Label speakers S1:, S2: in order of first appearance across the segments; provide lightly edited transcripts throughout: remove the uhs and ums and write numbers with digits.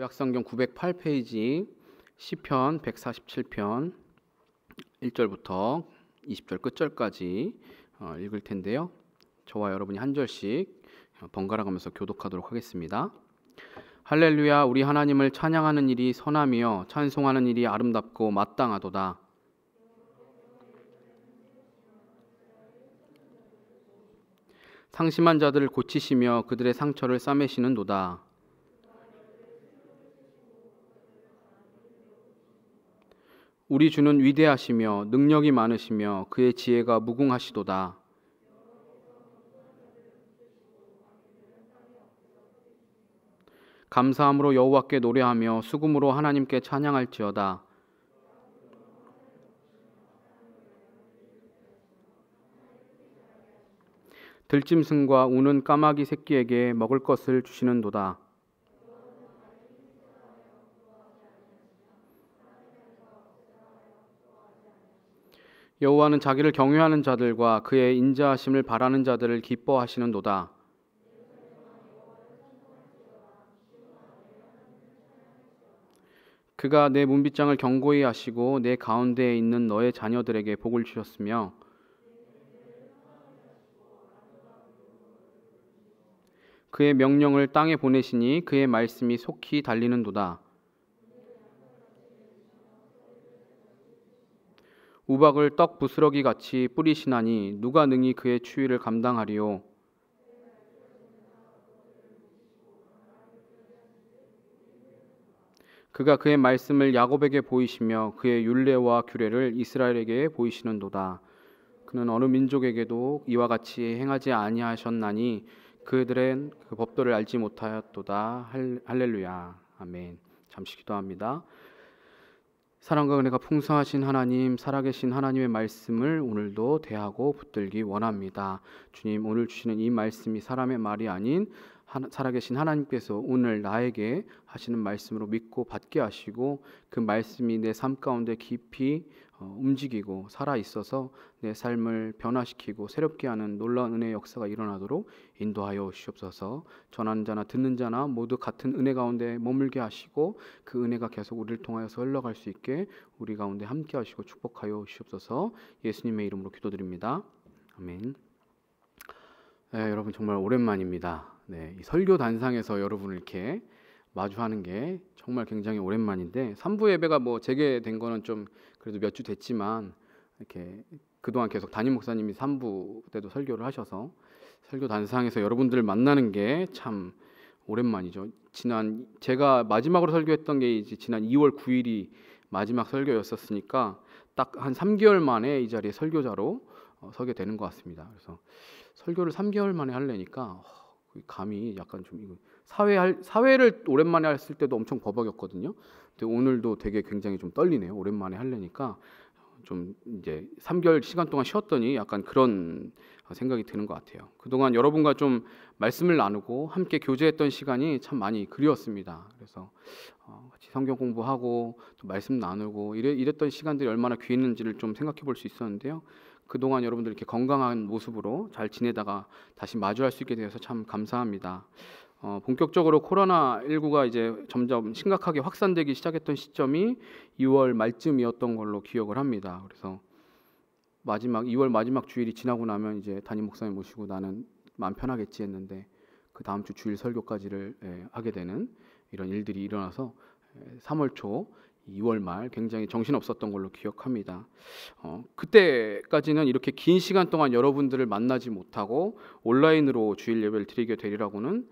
S1: 구약성경 908페이지 시편 147편 1절부터 20절 끝절까지 읽을 텐데요. 저와 여러분이 한 절씩 번갈아 가면서 교독하도록 하겠습니다. 할렐루야, 우리 하나님을 찬양하는 일이 선하며 찬송하는 일이 아름답고 마땅하도다. 상심한 자들을 고치시며 그들의 상처를 싸매시는도다. 우리 주는 위대하시며 능력이 많으시며 그의 지혜가 무궁하시도다. 감사함으로 여호와께 노래하며 수금으로 하나님께 찬양할지어다. 들짐승과 우는 까마귀 새끼에게 먹을 것을 주시는도다. 여호와는 자기를 경외하는 자들과 그의 인자하심을 바라는 자들을 기뻐하시는도다. 그가 내 문빗장을 견고히 하시고 내 가운데에 있는 너의 자녀들에게 복을 주셨으며 그의 명령을 땅에 보내시니 그의 말씀이 속히 달리는도다. 우박을 떡 부스러기 같이 뿌리시나니 누가 능히 그의 추위를 감당하리요. 그가 그의 말씀을 야곱에게 보이시며 그의 율례와 규례를 이스라엘에게 보이시는도다. 그는 어느 민족에게도 이와 같이 행하지 아니하셨나니 그들은 그 법도를 알지 못하였도다. 할렐루야. 아멘. 잠시 기도합니다. 사랑과 은혜가 풍성하신 하나님, 살아계신 하나님의 말씀을 오늘도 대하고 붙들기 원합니다. 주님, 오늘 주시는 이 말씀이 사람의 말이 아닌 살아계신 하나님께서 오늘 나에게 하시는 말씀으로 믿고 받게 하시고 그 말씀이 내 삶 가운데 깊이 움직이고 살아있어서 내 삶을 변화시키고 새롭게 하는 놀라운 은혜의 역사가 일어나도록 인도하여 주시옵소서. 전하는 자나 듣는 자나 모두 같은 은혜 가운데 머물게 하시고 그 은혜가 계속 우리를 통하여서 흘러갈 수 있게 우리 가운데 함께 하시고 축복하여 주시옵소서. 예수님의 이름으로 기도드립니다. 아멘. 네, 여러분 정말 오랜만입니다. 네, 이 설교 단상에서 여러분을 이렇게 마주하는 게 정말 굉장히 오랜만인데 3부 예배가 뭐 재개된 거는 좀 그래도 몇 주 됐지만 이렇게 그동안 계속 담임 목사님이 3부 때도 설교를 하셔서 설교 단상에서 여러분들을 만나는 게 참 오랜만이죠. 제가 마지막으로 설교했던 게 이제 지난 2월 9일이 마지막 설교였었으니까 딱 한 3개월 만에 이 자리에 설교자로 서게 되는 것 같습니다. 그래서 설교를 3개월 만에 하려니까 감이 약간 좀 사회를 오랜만에 했을 때도 엄청 버벅였거든요. 근데 오늘도 되게 굉장히 좀 떨리네요. 오랜만에 하려니까 좀 이제 3개월 시간 동안 쉬었더니 약간 그런 생각이 드는 것 같아요. 그동안 여러분과 좀 말씀을 나누고 함께 교제했던 시간이 참 많이 그리웠습니다. 그래서 같이 성경 공부하고 또 말씀 나누고 이랬던 시간들이 얼마나 귀 있는지를 좀 생각해 볼 수 있었는데요. 그동안 여러분들 이렇게 건강한 모습으로 잘 지내다가 다시 마주할 수 있게 되어서 참 감사합니다. 본격적으로 코로나19가 이제 점점 심각하게 확산되기 시작했던 시점이 2월 말쯤이었던 걸로 기억을 합니다. 그래서 2월 마지막 주일이 지나고 나면 이제 담임 목사님 모시고 나는 마음 편하겠지 했는데 그 다음 주 주일 설교까지를 하게 되는 이런 일들이 일어나서 3월 초 2월 말 굉장히 정신없었던 걸로 기억합니다. 그때까지는 이렇게 긴 시간 동안 여러분들을 만나지 못하고 온라인으로 주일 예배를 드리게 되리라고는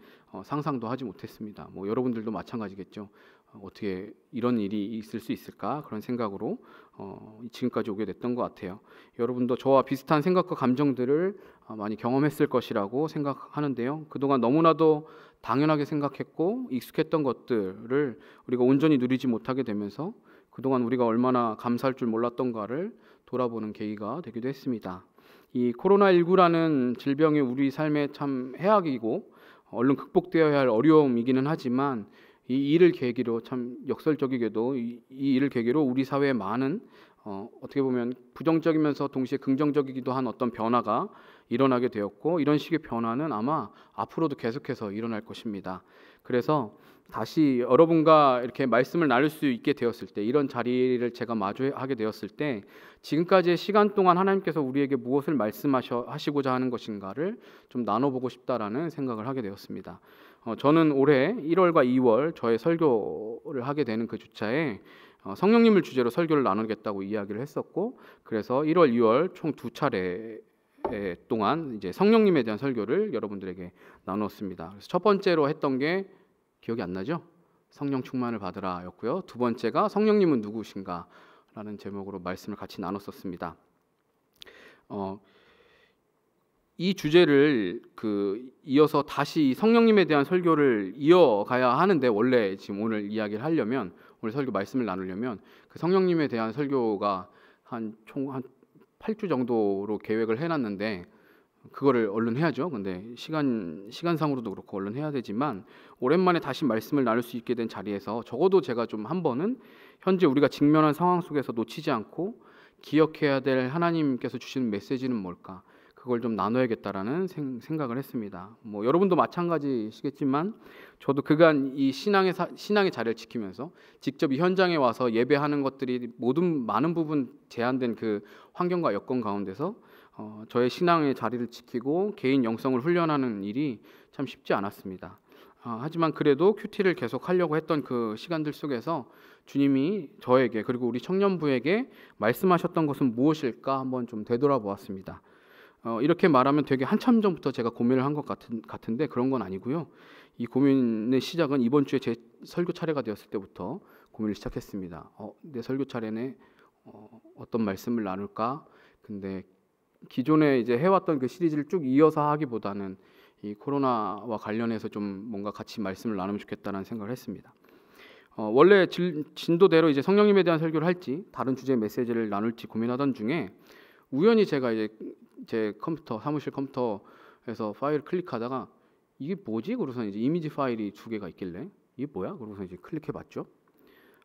S1: 상상도 하지 못했습니다. 뭐 여러분들도 마찬가지겠죠. 어떻게 이런 일이 있을 수 있을까 그런 생각으로 지금까지 오게 됐던 것 같아요. 여러분도 저와 비슷한 생각과 감정들을 많이 경험했을 것이라고 생각하는데요. 그동안 너무나도 당연하게 생각했고 익숙했던 것들을 우리가 온전히 누리지 못하게 되면서 그동안 우리가 얼마나 감사할 줄 몰랐던가를 돌아보는 계기가 되기도 했습니다. 이 코로나19라는 질병이 우리 삶에 참 해악이고 얼른 극복되어야 할 어려움이기는 하지만 이 일을 계기로 참 역설적이게도 이 일을 계기로 우리 사회의 많은 어떻게 보면 부정적이면서 동시에 긍정적이기도 한 어떤 변화가 일어나게 되었고, 이런 식의 변화는 아마 앞으로도 계속해서 일어날 것입니다. 그래서 다시 여러분과 이렇게 말씀을 나눌 수 있게 되었을 때, 이런 자리를 제가 마주하게 되었을 때, 지금까지의 시간 동안 하나님께서 우리에게 무엇을 말씀하시고자 하는 것인가를 좀 나눠보고 싶다라는 생각을 하게 되었습니다. 저는 올해 1월과 2월 저의 설교를 하게 되는 그 주차에 성령님을 주제로 설교를 나누겠다고 이야기를 했었고, 그래서 1월, 2월 총 2차례 동안 이제 성령님에 대한 설교를 여러분들에게 나눴습니다. 그래서 첫 번째로 했던 게 기억이 안 나죠? 성령 충만을 받으라였고요. 두 번째가 성령님은 누구신가라는 제목으로 말씀을 같이 나눴었습니다. 이 주제를 이어서 다시 성령님에 대한 설교를 이어가야 하는데, 원래 지금 오늘 이야기를 하려면, 오늘 설교 말씀을 나누려면 그 성령님에 대한 설교가 총 한 8주 정도로 계획을 해놨는데, 그거를 얼른 해야죠. 근데 시간상으로도 그렇고 얼른 해야 되지만, 오랜만에 다시 말씀을 나눌 수 있게 된 자리에서 적어도 제가 좀 한 번은 현재 우리가 직면한 상황 속에서 놓치지 않고 기억해야 될 하나님께서 주시는 메시지는 뭘까, 그걸 좀 나눠야겠다라는 생각을 했습니다. 여러분도 마찬가지시겠지만 저도 그간 이 신앙의 자리를 지키면서 직접 이 현장에 와서 예배하는 것들이 많은 부분 제한된 그 환경과 여건 가운데서 저의 신앙의 자리를 지키고 개인 영성을 훈련하는 일이 참 쉽지 않았습니다. 하지만 그래도 큐티를 계속 하려고 했던 그 시간들 속에서 주님이 저에게, 그리고 우리 청년부에게 말씀하셨던 것은 무엇일까 한번 좀 되돌아보았습니다. 이렇게 말하면 되게 한참 전부터 제가 고민을 한 것 같은데 그런 건 아니고요. 이 고민의 시작은 이번 주에 제 설교 차례가 되었을 때부터 고민을 시작했습니다. 내 설교 차례네, 어떤 말씀을 나눌까? 근데 기존에 이제 해왔던 그 시리즈를 쭉 이어서 하기보다는 이 코로나와 관련해서 좀 뭔가 같이 말씀을 나누면 좋겠다는 생각을 했습니다. 원래 진도대로 이제 성령님에 대한 설교를 할지 다른 주제의 메시지를 나눌지 고민하던 중에 우연히 제가 이제 제 사무실 컴퓨터에서 파일을 클릭하다가 이게 뭐지? 그러고서 이제 이미지 파일이 2개가 있길래 이게 뭐야? 그러고서 이제 클릭해봤죠.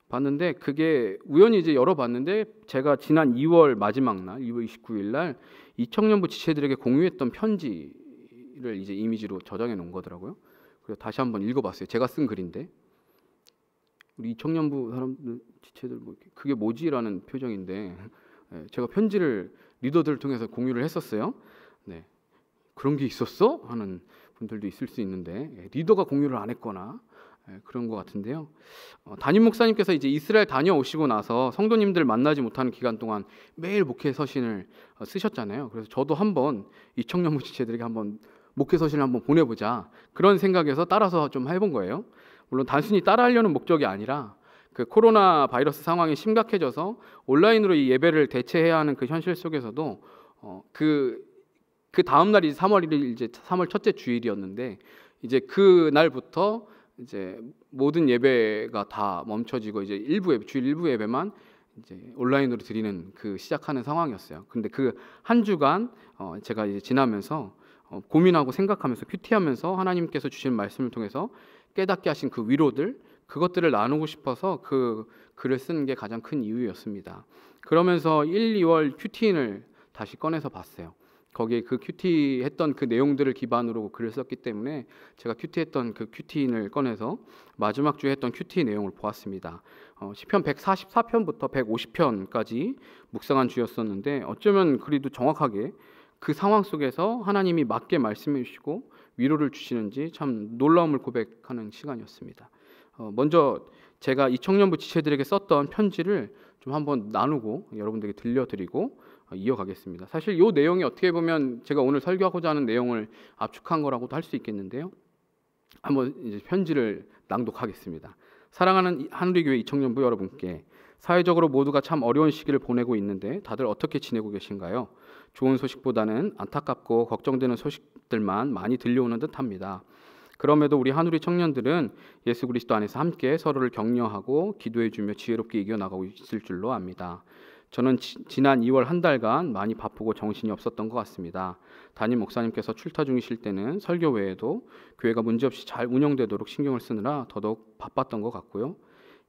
S1: 봤는데 그게 우연히 이제 열어봤는데 제가 지난 2월 마지막 날, 2월 29일 날 이 청년부 지체들에게 공유했던 편지를 이제 이미지로 저장해 놓은 거더라고요. 그래서 다시 한번 읽어봤어요. 제가 쓴 글인데 우리 이 청년부 사람들 지체들 그게 뭐지라는 표정인데, 제가 편지를 리더들을 통해서 공유를 했었어요. 네, 그런 게 있었어? 하는 분들도 있을 수 있는데 리더가 공유를 안 했거나 그런 것 같은데요. 담임 목사님께서 이제 이스라엘 다녀오시고 나서 성도님들 만나지 못하는 기간 동안 매일 목회 서신을 쓰셨잖아요. 그래서 저도 한번 이 청년부 지체들에게 한번 목회 서신을 한번 보내보자, 그런 생각에서 따라서 좀 해본 거예요. 물론 단순히 따라하려는 목적이 아니라 그 코로나 바이러스 상황이 심각해져서 온라인으로 이 예배를 대체해야 하는 그 현실 속에서도 그 다음 날이 3월 1일 이제 3월 첫째 주일이었는데, 이제 그 날부터 이제 모든 예배가 다 멈춰지고 이제 주일 일부 예배만 이제 온라인으로 드리는 시작하는 상황이었어요. 근데 그 한 주간 제가 이제 지나면서 고민하고 생각하면서 큐티하면서 하나님께서 주신 말씀을 통해서 깨닫게 하신 그 위로들, 그것들을 나누고 싶어서 그 글을 쓰는 게 가장 큰 이유였습니다. 그러면서 1, 2월 큐티인을 다시 꺼내서 봤어요. 거기에 그 큐티했던 그 내용들을 기반으로 글을 썼기 때문에 제가 큐티했던 그 큐티인을 꺼내서 마지막 주에 했던 큐티 내용을 보았습니다. 시편 144편부터 150편까지 묵상한 주였었는데, 어쩌면 그래도 정확하게 그 상황 속에서 하나님이 맞게 말씀해 주시고 위로를 주시는지 참 놀라움을 고백하는 시간이었습니다. 먼저 제가 이 청년부 지체들에게 썼던 편지를 좀 한번 나누고 여러분들에게 들려드리고 이어가겠습니다. 사실 이 내용이 어떻게 보면 제가 오늘 설교하고자 하는 내용을 압축한 거라고도 할 수 있겠는데요. 한번 이제 편지를 낭독하겠습니다. 사랑하는 하늘의교회 이청년부 여러분께, 사회적으로 모두가 참 어려운 시기를 보내고 있는데 다들 어떻게 지내고 계신가요? 좋은 소식보다는 안타깝고 걱정되는 소식들만 많이 들려오는 듯합니다. 그럼에도 우리 한우리 청년들은 예수 그리스도 안에서 함께 서로를 격려하고 기도해주며 지혜롭게 이겨나가고 있을 줄로 압니다. 저는 지난 2월 한 달간 많이 바쁘고 정신이 없었던 것 같습니다. 담임 목사님께서 출타 중이실 때는 설교 외에도 교회가 문제없이 잘 운영되도록 신경을 쓰느라 더더욱 바빴던 것 같고요.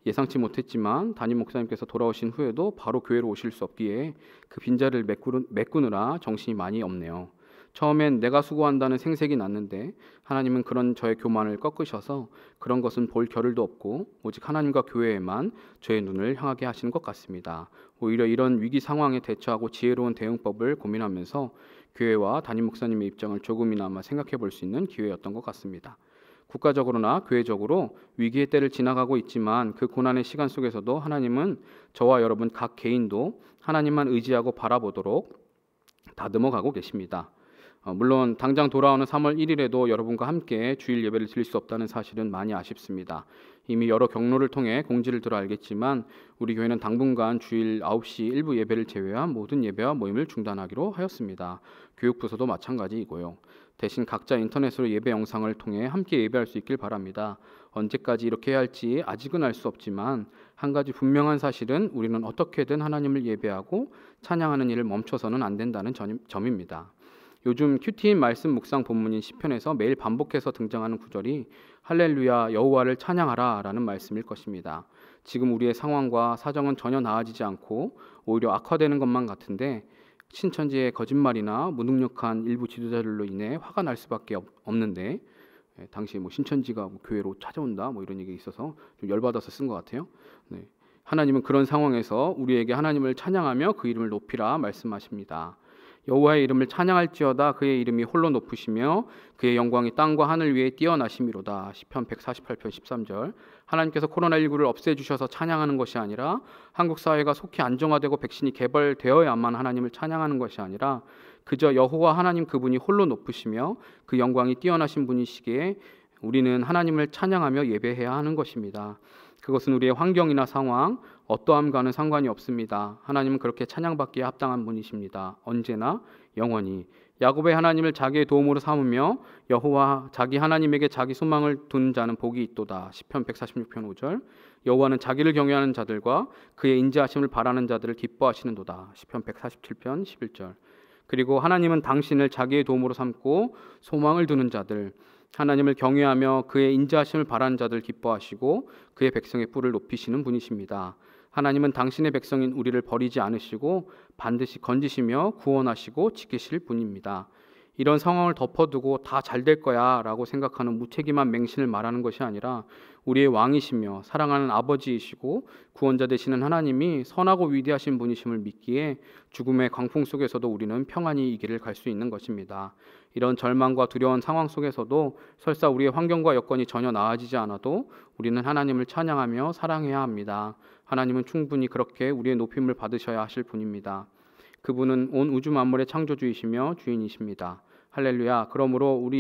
S1: 예상치 못했지만 담임 목사님께서 돌아오신 후에도 바로 교회로 오실 수 없기에 그 빈자리를 메꾸느라 정신이 많이 없네요. 처음엔 내가 수고한다는 생색이 났는데 하나님은 그런 저의 교만을 꺾으셔서 그런 것은 볼 겨를도 없고 오직 하나님과 교회에만 저의 눈을 향하게 하시는 것 같습니다. 오히려 이런 위기 상황에 대처하고 지혜로운 대응법을 고민하면서 교회와 담임 목사님의 입장을 조금이나마 생각해 볼 수 있는 기회였던 것 같습니다. 국가적으로나 교회적으로 위기의 때를 지나가고 있지만 그 고난의 시간 속에서도 하나님은 저와 여러분 각 개인도 하나님만 의지하고 바라보도록 다듬어가고 계십니다. 물론 당장 돌아오는 3월 1일에도 여러분과 함께 주일 예배를 드릴 수 없다는 사실은 많이 아쉽습니다. 이미 여러 경로를 통해 공지를 들어 알겠지만 우리 교회는 당분간 주일 9시 일부 예배를 제외한 모든 예배와 모임을 중단하기로 하였습니다. 교육부서도 마찬가지이고요. 대신 각자 인터넷으로 예배 영상을 통해 함께 예배할 수 있길 바랍니다. 언제까지 이렇게 해야 할지 아직은 알 수 없지만 한 가지 분명한 사실은 우리는 어떻게든 하나님을 예배하고 찬양하는 일을 멈춰서는 안 된다는 점입니다. 요즘 큐티인 말씀 묵상 본문인 시편에서 매일 반복해서 등장하는 구절이 할렐루야 여호와를 찬양하라 라는 말씀일 것입니다. 지금 우리의 상황과 사정은 전혀 나아지지 않고 오히려 악화되는 것만 같은데 신천지의 거짓말이나 무능력한 일부 지도자들로 인해 화가 날 수밖에 없는데 당시 신천지가 교회로 찾아온다 이런 얘기 있어서 좀 열받아서 쓴 것 같아요. 네. 하나님은 그런 상황에서 우리에게 하나님을 찬양하며 그 이름을 높이라 말씀하십니다. 여호와의 이름을 찬양할지어다 그의 이름이 홀로 높으시며 그의 영광이 땅과 하늘 위에 뛰어나심이로다. 시편 148편 13절. 하나님께서 코로나19를 없애주셔서 찬양하는 것이 아니라 한국 사회가 속히 안정화되고 백신이 개발되어야만 하나님을 찬양하는 것이 아니라 그저 여호와 하나님 그분이 홀로 높으시며 그 영광이 뛰어나신 분이시기에 우리는 하나님을 찬양하며 예배해야 하는 것입니다. 그것은 우리의 환경이나 상황, 어떠함과는 상관이 없습니다. 하나님은 그렇게 찬양받기에 합당한 분이십니다. 언제나 영원히. 야곱의 하나님을 자기의 도움으로 삼으며 여호와 자기 하나님에게 자기 소망을 둔 자는 복이 있도다. 시편 146편 5절. 여호와는 자기를 경외하는 자들과 그의 인자하심을 바라는 자들을 기뻐하시는도다. 시편 147편 11절. 그리고 하나님은 당신을 자기의 도움으로 삼고 소망을 두는 자들, 하나님을 경외하며 그의 인자하심을 바라는 자들 기뻐하시고 그의 백성의 뿔을 높이시는 분이십니다. 하나님은 당신의 백성인 우리를 버리지 않으시고 반드시 건지시며 구원하시고 지키실 분입니다. 이런 상황을 덮어두고 다 잘 될 거야 라고 생각하는 무책임한 맹신을 말하는 것이 아니라 우리의 왕이시며 사랑하는 아버지이시고 구원자 되시는 하나님이 선하고 위대하신 분이심을 믿기에 죽음의 광풍 속에서도 우리는 평안히 이 길을 갈 수 있는 것입니다. 이런 절망과 두려운 상황 속에서도 설사 우리의 환경과 여건이 전혀 나아지지 않아도 우리는 하나님을 찬양하며 사랑해야 합니다. 하나님은 충분히 그렇게 우리의 높임을 받으셔야 하실 분입니다. 그분은 온 우주 만물의 창조주이시며 주인이십니다. 할렐루야. 그러므로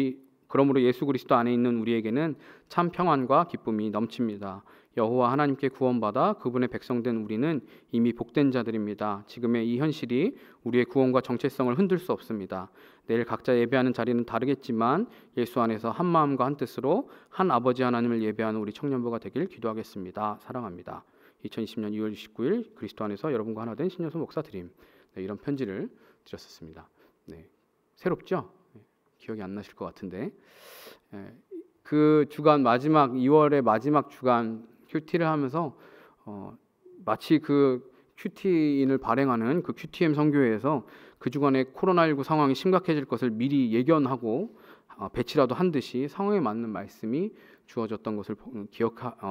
S1: 예수 그리스도 안에 있는 우리에게는 참 평안과 기쁨이 넘칩니다. 여호와 하나님께 구원받아 그분의 백성된 우리는 이미 복된 자들입니다. 지금의 이 현실이 우리의 구원과 정체성을 흔들 수 없습니다. 내일 각자 예배하는 자리는 다르겠지만 예수 안에서 한 마음과 한 뜻으로 한 아버지 하나님을 예배하는 우리 청년부가 되길 기도하겠습니다. 사랑합니다. 2020년 2월 29일 그리스도 안에서 여러분과 하나 된 신여소 목사 드림. 네, 이런 편지를 드렸었습니다. 네, 새롭죠? 기억이 안 나실 것 같은데 그 주간 마지막 2월의 마지막 주간 큐티를 하면서 마치 그 큐티인을 발행하는 그 큐티엠 선교회에서 그 주간에 코로나19 상황이 심각해질 것을 미리 예견하고 배치라도 한 듯이 상황에 맞는 말씀이 주어졌던 것을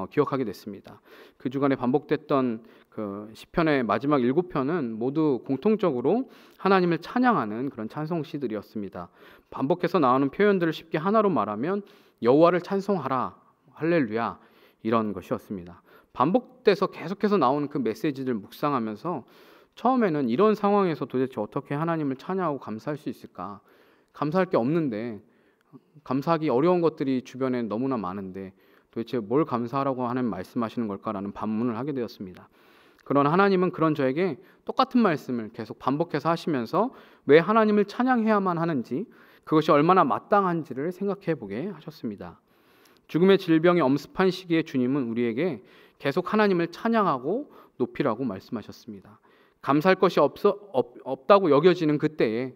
S1: 기억하게 됐습니다. 그 주간에 반복됐던 그 시편의 마지막 7편은 모두 공통적으로 하나님을 찬양하는 그런 찬송시들이었습니다. 반복해서 나오는 표현들을 쉽게 하나로 말하면 여호와를 찬송하라, 할렐루야 이런 것이었습니다. 반복돼서 계속해서 나오는 그 메시지들 묵상하면서 처음에는 이런 상황에서 도대체 어떻게 하나님을 찬양하고 감사할 수 있을까? 감사할 게 없는데 감사하기 어려운 것들이 주변에 너무나 많은데 도대체 뭘 감사하라고 하나님 말씀하시는 걸까라는 반문을 하게 되었습니다. 그러나 하나님은 그런 저에게 똑같은 말씀을 계속 반복해서 하시면서 왜 하나님을 찬양해야만 하는지 그것이 얼마나 마땅한지를 생각해 보게 하셨습니다. 죽음의 질병이 엄습한 시기에 주님은 우리에게 계속 하나님을 찬양하고 높이라고 말씀하셨습니다. 감사할 것이 없다고 여겨지는 그때에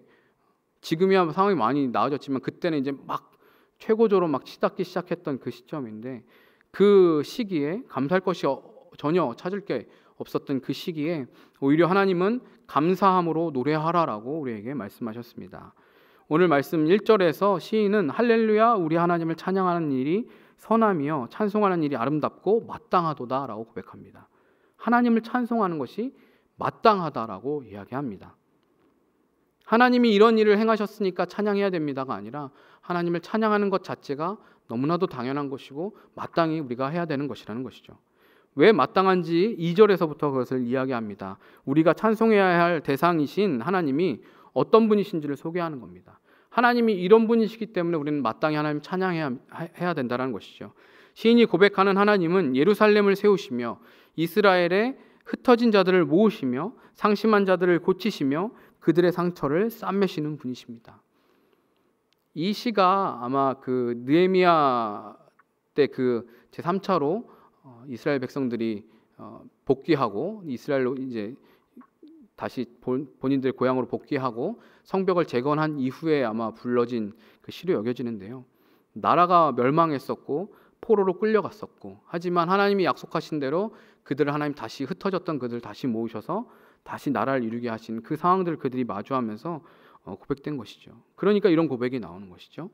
S1: 지금이야 상황이 많이 나아졌지만 그때는 이제 막 최고조로 막 치닫기 시작했던 그 시점인데 그 시기에 감사할 것이 전혀 찾을 게 없었던 그 시기에 오히려 하나님은 감사함으로 노래하라라고 우리에게 말씀하셨습니다. 오늘 말씀 1절에서 시인은 할렐루야 우리 하나님을 찬양하는 일이 선하며 찬송하는 일이 아름답고 마땅하도다라고 고백합니다. 하나님을 찬송하는 것이 마땅하다라고 이야기합니다. 하나님이 이런 일을 행하셨으니까 찬양해야 됩니다가 아니라 하나님을 찬양하는 것 자체가 너무나도 당연한 것이고 마땅히 우리가 해야 되는 것이라는 것이죠. 왜 마땅한지 2절에서부터 그것을 이야기합니다. 우리가 찬송해야 할 대상이신 하나님이 어떤 분이신지를 소개하는 겁니다. 하나님이 이런 분이시기 때문에 우리는 마땅히 하나님 찬양해야 된다는 것이죠. 시인이 고백하는 하나님은 예루살렘을 세우시며 이스라엘의 흩어진 자들을 모으시며 상심한 자들을 고치시며 그들의 상처를 싸매시는 분이십니다. 이 시가 아마 그 느헤미야 때 그 제3차로 이스라엘 백성들이 복귀하고 이스라엘로 이제 다시 본인들 고향으로 복귀하고 성벽을 재건한 이후에 아마 불러진 그 시로 여겨지는데요. 나라가 멸망했었고 포로로 끌려갔었고 하지만 하나님이 약속하신 대로 그들을 하나님 다시 흩어졌던 그들을 다시 모으셔서 다시 나라를 이루게 하신 그 상황들을 그들이 마주하면서 고백된 것이죠. 그러니까 이런 고백이 나오는 것이죠.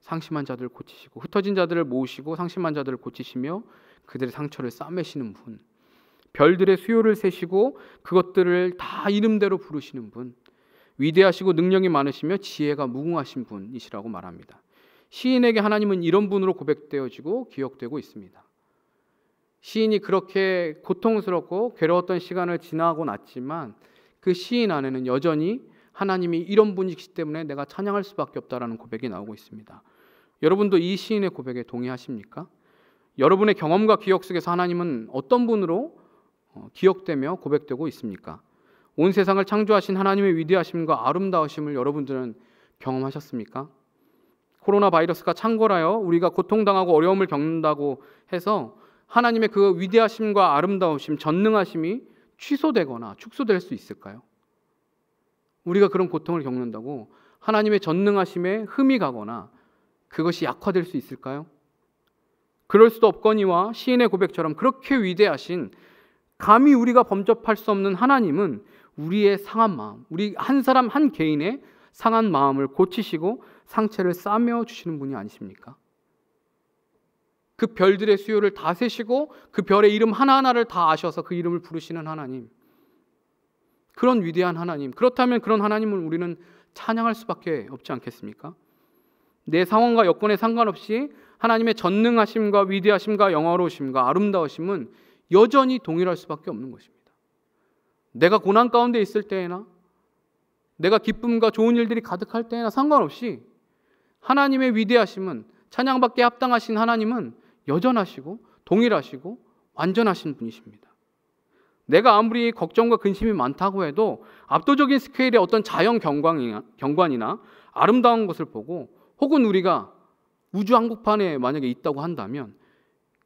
S1: 상심한 자들을 고치시고 흩어진 자들을 모으시고 상심한 자들을 고치시며 그들의 상처를 싸매시는 분, 별들의 수요를 세시고 그것들을 다 이름대로 부르시는 분, 위대하시고 능력이 많으시며 지혜가 무궁하신 분이시라고 말합니다. 시인에게 하나님은 이런 분으로 고백되어지고 기억되고 있습니다. 시인이 그렇게 고통스럽고 괴로웠던 시간을 지나고 났지만 그 시인 안에는 여전히 하나님이 이런 분이시기 때문에 내가 찬양할 수밖에 없다라는 고백이 나오고 있습니다. 여러분도 이 시인의 고백에 동의하십니까? 여러분의 경험과 기억 속에서 하나님은 어떤 분으로 기억되며 고백되고 있습니까? 온 세상을 창조하신 하나님의 위대하심과 아름다우심을 여러분들은 경험하셨습니까? 코로나 바이러스가 창궐하여 우리가 고통당하고 어려움을 겪는다고 해서 하나님의 그 위대하심과 아름다우심, 전능하심이 취소되거나 축소될 수 있을까요? 우리가 그런 고통을 겪는다고 하나님의 전능하심에 흠이 가거나 그것이 약화될 수 있을까요? 그럴 수도 없거니와 시인의 고백처럼 그렇게 위대하신 감히 우리가 범접할 수 없는 하나님은 우리의 상한 마음, 우리 한 사람 한 개인의 상한 마음을 고치시고 상처를 싸매어 주시는 분이 아니십니까? 그 별들의 수요를 다 세시고 그 별의 이름 하나하나를 다 아셔서 그 이름을 부르시는 하나님, 그런 위대한 하나님, 그렇다면 그런 하나님을 우리는 찬양할 수밖에 없지 않겠습니까? 내 상황과 여건에 상관없이 하나님의 전능하심과 위대하심과 영화로우심과 아름다우심은 여전히 동일할 수밖에 없는 것입니다. 내가 고난 가운데 있을 때에나 내가 기쁨과 좋은 일들이 가득할 때에나 상관없이 하나님의 위대하심은, 찬양받기에 합당하신 하나님은 여전하시고 동일하시고 완전하신 분이십니다. 내가 아무리 걱정과 근심이 많다고 해도 압도적인 스케일의 어떤 자연 경관이나 아름다운 것을 보고 혹은 우리가 우주 한복판에 만약에 있다고 한다면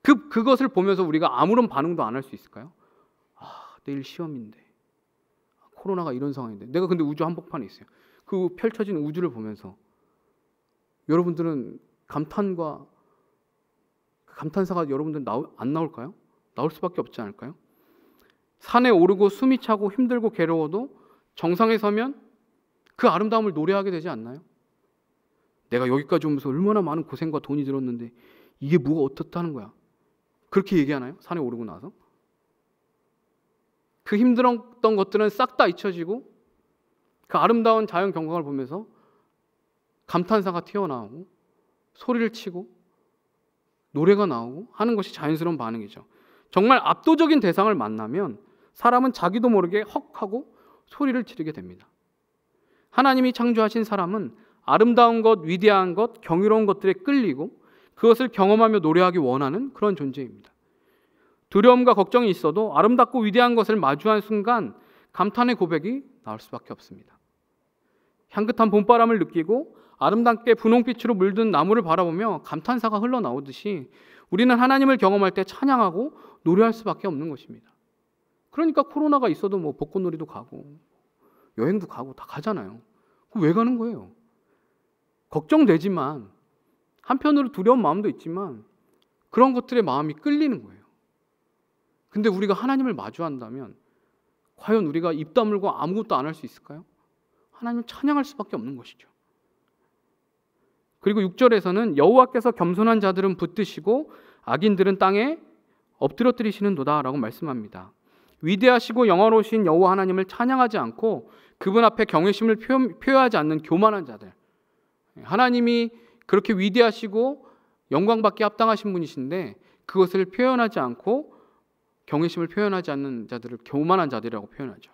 S1: 그것을 보면서 우리가 아무런 반응도 안 할 수 있을까요? 내일 시험인데, 코로나가 이런 상황인데 내가 근데 우주 한복판에 있어요. 그 펼쳐진 우주를 보면서 여러분들은 감탄사가 여러분들 안 나올까요? 나올 수밖에 없지 않을까요? 산에 오르고 숨이 차고 힘들고 괴로워도 정상에 서면 그 아름다움을 노래하게 되지 않나요? 내가 여기까지 오면서 얼마나 많은 고생과 돈이 들었는데 이게 뭐가 어떻다는 거야? 그렇게 얘기하나요? 산에 오르고 나서? 그 힘들었던 것들은 싹 다 잊혀지고 그 아름다운 자연 경관을 보면서 감탄사가 튀어나오고 소리를 치고 노래가 나오고 하는 것이 자연스러운 반응이죠. 정말 압도적인 대상을 만나면 사람은 자기도 모르게 헉하고 소리를 지르게 됩니다. 하나님이 창조하신 사람은 아름다운 것, 위대한 것, 경이로운 것들에 끌리고 그것을 경험하며 노래하기 원하는 그런 존재입니다. 두려움과 걱정이 있어도 아름답고 위대한 것을 마주한 순간 감탄의 고백이 나올 수밖에 없습니다. 향긋한 봄바람을 느끼고 아름답게 분홍빛으로 물든 나무를 바라보며 감탄사가 흘러나오듯이 우리는 하나님을 경험할 때 찬양하고 노래할 수밖에 없는 것입니다. 그러니까 코로나가 있어도 뭐 벚꽃놀이도 가고 여행도 가고 다 가잖아요. 왜 가는 거예요? 걱정되지만 한편으로 두려운 마음도 있지만 그런 것들에 마음이 끌리는 거예요. 근데 우리가 하나님을 마주한다면 과연 우리가 입 다물고 아무것도 안 할 수 있을까요? 하나님을 찬양할 수밖에 없는 것이죠. 그리고 6절에서는 여호와께서 겸손한 자들은 붙드시고 악인들은 땅에 엎드러뜨리시는도다 라고 말씀합니다. 위대하시고 영화로우신 여호와 하나님을 찬양하지 않고 그분 앞에 경외심을 표하지 않는 교만한 자들, 하나님이 그렇게 위대하시고 영광받기 합당하신 분이신데 그것을 표현하지 않고 경외심을 표현하지 않는 자들을 교만한 자들이라고 표현하죠.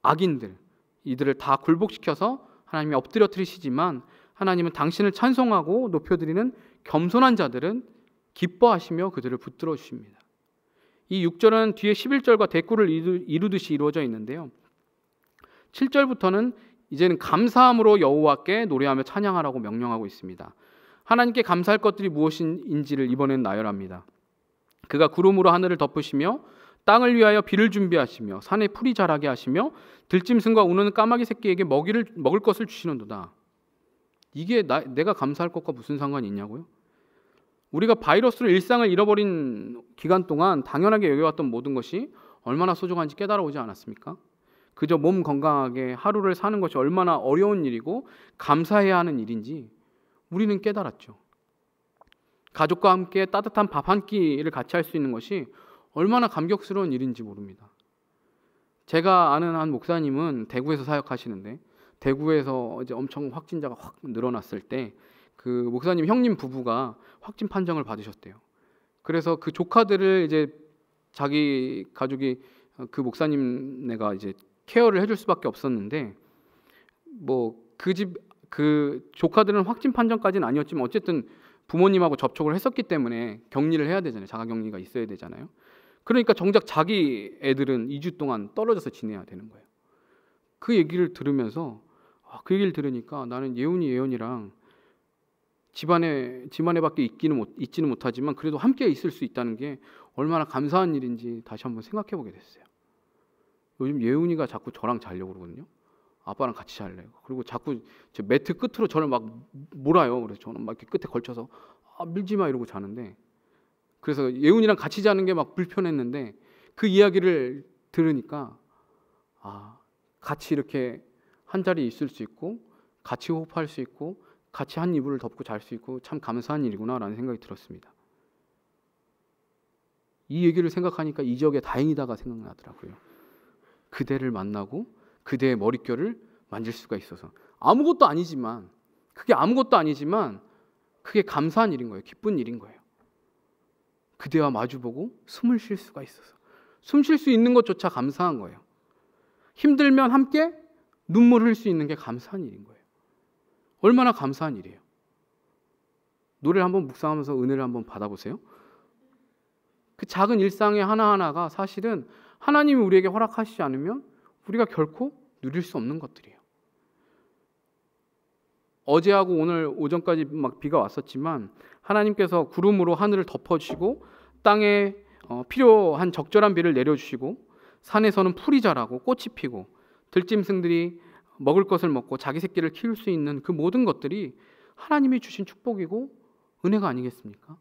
S1: 악인들, 이들을 다 굴복시켜서 하나님이 엎드려뜨리시지만 하나님은 당신을 찬송하고 높여드리는 겸손한 자들은 기뻐하시며 그들을 붙들어 주십니다. 이 6절은 뒤에 11절과 대꾸를 이루듯이 이루어져 있는데요. 7절부터는 이제는 감사함으로 여호와께 노래하며 찬양하라고 명령하고 있습니다. 하나님께 감사할 것들이 무엇인지를 이번엔 나열합니다. 그가 구름으로 하늘을 덮으시며 땅을 위하여 비를 준비하시며 산에 풀이 자라게 하시며 들짐승과 우는 까마귀 새끼에게 먹을 것을 주시는도다. 이게 내가 감사할 것과 무슨 상관이 있냐고요? 우리가 바이러스로 일상을 잃어버린 기간 동안 당연하게 여겨왔던 모든 것이 얼마나 소중한지 깨달아오지 않았습니까? 그저 몸 건강하게 하루를 사는 것이 얼마나 어려운 일이고 감사해야 하는 일인지 우리는 깨달았죠. 가족과 함께 따뜻한 밥 한 끼를 같이 할 수 있는 것이 얼마나 감격스러운 일인지 모릅니다. 제가 아는 한 목사님은 대구에서 사역하시는데 대구에서 이제 엄청 확진자가 확 늘어났을 때 그 목사님 형님 부부가 확진 판정을 받으셨대요. 그래서 그 조카들을 이제 자기 가족이 그 목사님네가 이제 케어를 해줄 수밖에 없었는데 뭐 그 조카들은 확진 판정까지는 아니었지만 어쨌든 부모님하고 접촉을 했었기 때문에 격리를 해야 되잖아요. 자가격리가 있어야 되잖아요. 그러니까 정작 자기 애들은 2주 동안 떨어져서 지내야 되는 거예요. 그 얘기를 들으면서 그 얘기를 들으니까 나는 예언이랑 집안에 밖에 있지는 못하지만 그래도 함께 있을 수 있다는 게 얼마나 감사한 일인지 다시 한번 생각해 보게 됐어요. 요즘 예은이가 자꾸 저랑 자려고 그러거든요. 아빠랑 같이 잘래요. 그리고 자꾸 저 매트 끝으로 저를 막 몰아요. 그래서 저는 막 이렇게 끝에 걸쳐서 밀지 마 이러고 자는데, 그래서 예은이랑 같이 자는 게 막 불편했는데 그 이야기를 들으니까 같이 이렇게 한 자리에 있을 수 있고 같이 호흡할 수 있고 같이 한 이불을 덮고 잘 수 있고 참 감사한 일이구나라는 생각이 들었습니다. 이 얘기를 생각하니까 이적의 다행이다가 생각나더라고요. 그대를 만나고 그대의 머릿결을 만질 수가 있어서 아무것도 아니지만 그게 감사한 일인 거예요. 기쁜 일인 거예요. 그대와 마주보고 숨을 쉴 수가 있어서 숨 쉴 수 있는 것조차 감사한 거예요. 힘들면 함께 눈물 흘릴 수 있는 게 감사한 일인 거예요. 얼마나 감사한 일이에요. 노래를 한번 묵상하면서 은혜를 한번 받아보세요. 그 작은 일상의 하나하나가 사실은 하나님이 우리에게 허락하시지 않으면 우리가 결코 누릴 수 없는 것들이에요. 어제하고 오늘 오전까지 막 비가 왔었지만 하나님께서 구름으로 하늘을 덮어주시고 땅에 필요한 적절한 비를 내려주시고 산에서는 풀이 자라고 꽃이 피고 들짐승들이 먹을 것을 먹고 자기 새끼를 키울 수 있는 그 모든 것들이 하나님이 주신 축복이고 은혜가 아니겠습니까?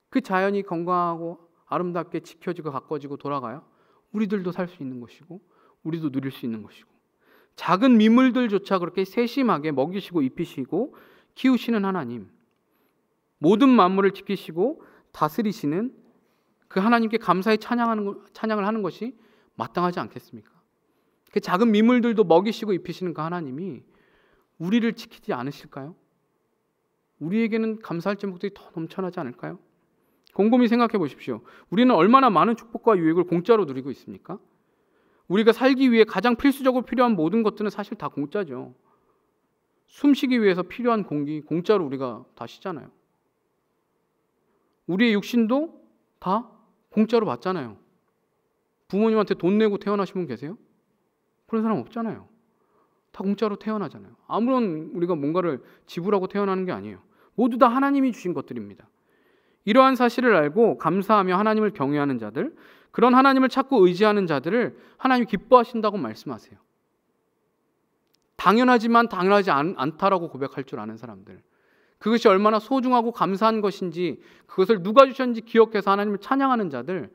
S1: 그 자연이 건강하고 아름답게 지켜지고 가꿔지고 돌아가야 우리들도 살 수 있는 것이고 우리도 누릴 수 있는 것이고, 작은 미물들조차 그렇게 세심하게 먹이시고 입히시고 키우시는 하나님, 모든 만물을 지키시고 다스리시는 그 하나님께 감사의 찬양을 하는 것이 마땅하지 않겠습니까? 그 작은 미물들도 먹이시고 입히시는 그 하나님이 우리를 지키지 않으실까요? 우리에게는 감사할 제목들이 더 넘쳐나지 않을까요? 곰곰이 생각해 보십시오. 우리는 얼마나 많은 축복과 유익을 공짜로 누리고 있습니까? 우리가 살기 위해 가장 필수적으로 필요한 모든 것들은 사실 다 공짜죠. 숨쉬기 위해서 필요한 공기 공짜로 우리가 다 쉬잖아요. 우리의 육신도 다 공짜로 받잖아요. 부모님한테 돈 내고 태어나신 분 계세요? 그런 사람 없잖아요. 다 공짜로 태어나잖아요. 아무런 우리가 뭔가를 지불하고 태어나는 게 아니에요. 모두 다 하나님이 주신 것들입니다. 이러한 사실을 알고 감사하며 하나님을 경외하는 자들, 그런 하나님을 찾고 의지하는 자들을 하나님이 기뻐하신다고 말씀하세요. 당연하지만 당연하지 않다라고 고백할 줄 아는 사람들, 그것이 얼마나 소중하고 감사한 것인지 그것을 누가 주셨는지 기억해서 하나님을 찬양하는 자들,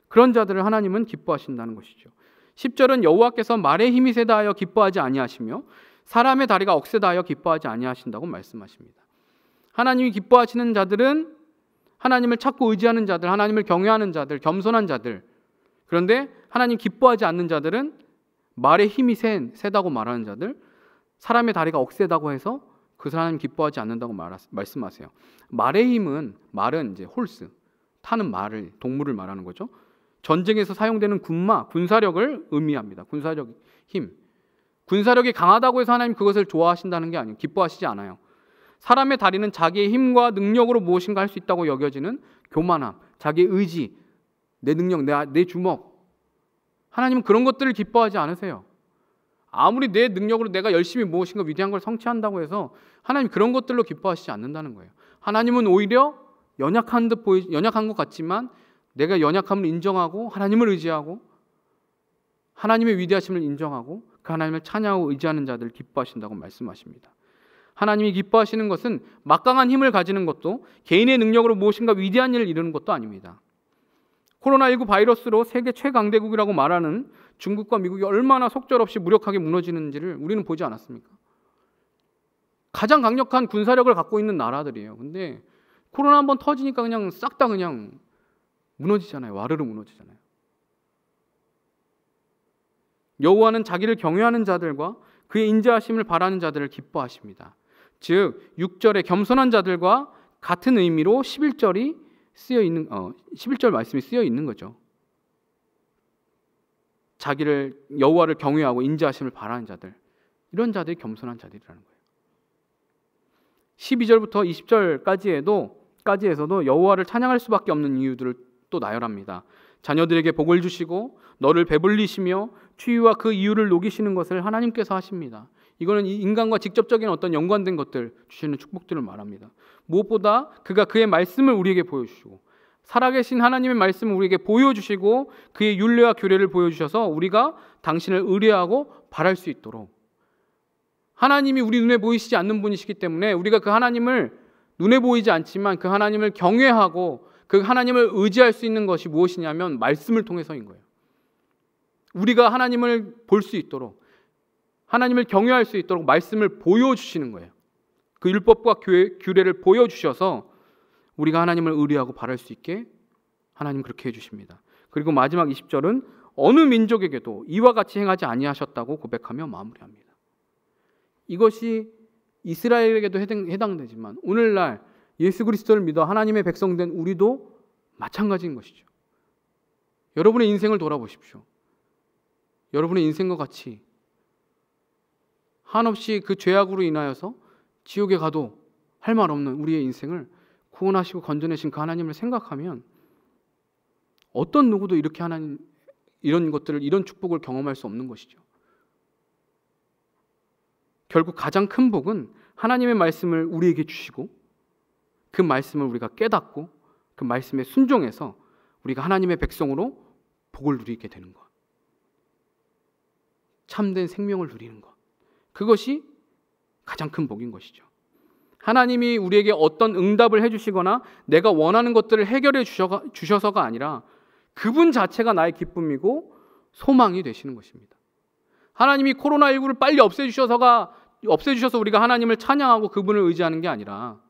S1: 그런 자들을 하나님은 기뻐하신다는 것이죠. 10절은 여호와께서 말의 힘이 세다 하여 기뻐하지 아니하시며 사람의 다리가 억세다 하여 기뻐하지 아니하신다고 말씀하십니다. 하나님이 기뻐하시는 자들은 하나님을 찾고 의지하는 자들, 하나님을 경외하는 자들, 겸손한 자들. 그런데 하나님 기뻐하지 않는 자들은 말의 힘이 세다고 말하는 자들, 사람의 다리가 억세다고 해서 그 사람 기뻐하지 않는다고 말씀하세요. 말의 힘은, 말은 이제 홀스, 타는 말을, 동물을 말하는 거죠. 전쟁에서 사용되는 군마, 군사력을 의미합니다. 군사력 힘. 군사력이 강하다고 해서 하나님 그것을 좋아하신다는 게 아니에요. 기뻐하시지 않아요. 사람의 다리는 자기의 힘과 능력으로 무엇인가 할 수 있다고 여겨지는 교만함, 자기의 의지, 내 능력, 내 주먹. 하나님은 그런 것들을 기뻐하지 않으세요. 아무리 내 능력으로 내가 열심히 무엇인가 위대한 걸 성취한다고 해서 하나님 그런 것들로 기뻐하시지 않는다는 거예요. 하나님은 오히려 연약한 것 같지만 내가 연약함을 인정하고 하나님을 의지하고 하나님의 위대하심을 인정하고 그 하나님을 찬양하고 의지하는 자들을 기뻐하신다고 말씀하십니다. 하나님이 기뻐하시는 것은 막강한 힘을 가지는 것도 개인의 능력으로 무엇인가 위대한 일을 이루는 것도 아닙니다. 코로나19 바이러스로 세계 최강대국이라고 말하는 중국과 미국이 얼마나 속절없이 무력하게 무너지는지를 우리는 보지 않았습니까? 가장 강력한 군사력을 갖고 있는 나라들이에요. 근데 코로나 한번 터지니까 그냥 싹 다 그냥 무너지잖아요. 와르르 무너지잖아요. 여호와는 자기를 경외하는 자들과 그의 인자하심을 바라는 자들을 기뻐하십니다. 즉 6절의 겸손한 자들과 같은 의미로 11절 말씀이 쓰여 있는 거죠. 자기를 여호와를 경외하고 인자하심을 바라는 자들, 이런 자들이 겸손한 자들이라는 거예요. 12절부터 20절까지에서도 여호와를 찬양할 수밖에 없는 이유들을 또 나열합니다. 자녀들에게 복을 주시고 너를 배불리시며 추위와 그 이유를 녹이시는 것을 하나님께서 하십니다. 이거는 인간과 직접적인 어떤 연관된 것들 주시는 축복들을 말합니다. 무엇보다 그가 그의 말씀을 우리에게 보여주시고 살아계신 하나님의 말씀을 우리에게 보여주시고 그의 율례와 규례를 보여주셔서 우리가 당신을 의뢰하고 바랄 수 있도록, 하나님이 우리 눈에 보이시지 않는 분이시기 때문에 우리가 그 하나님을 눈에 보이지 않지만 그 하나님을 경외하고 그 하나님을 의지할 수 있는 것이 무엇이냐면 말씀을 통해서인 거예요. 우리가 하나님을 볼 수 있도록, 하나님을 경외할 수 있도록 말씀을 보여주시는 거예요. 그 율법과 규례를 보여주셔서 우리가 하나님을 의뢰하고 바랄 수 있게 하나님 그렇게 해주십니다. 그리고 마지막 20절은 어느 민족에게도 이와 같이 행하지 아니하셨다고 고백하며 마무리합니다. 이것이 이스라엘에게도 해당되지만 오늘날 예수 그리스도를 믿어 하나님의 백성된 우리도 마찬가지인 것이죠. 여러분의 인생을 돌아보십시오. 여러분의 인생과 같이 한없이 그 죄악으로 인하여서 지옥에 가도 할 말 없는 우리의 인생을 구원하시고 건져내신 그 하나님을 생각하면 어떤 누구도 이렇게 하나님 이런 것들을, 이런 축복을 경험할 수 없는 것이죠. 결국 가장 큰 복은 하나님의 말씀을 우리에게 주시고 그 말씀을 우리가 깨닫고 그 말씀에 순종해서 우리가 하나님의 백성으로 복을 누리게 되는 것, 참된 생명을 누리는 것, 그것이 가장 큰 복인 것이죠. 하나님이 우리에게 어떤 응답을 해주시거나 내가 원하는 것들을 해결해 주셔서가 아니라 그분 자체가 나의 기쁨이고 소망이 되시는 것입니다. 하나님이 코로나19를 빨리 없애주셔서 우리가 하나님을 찬양하고 그분을 의지하는 게 아니라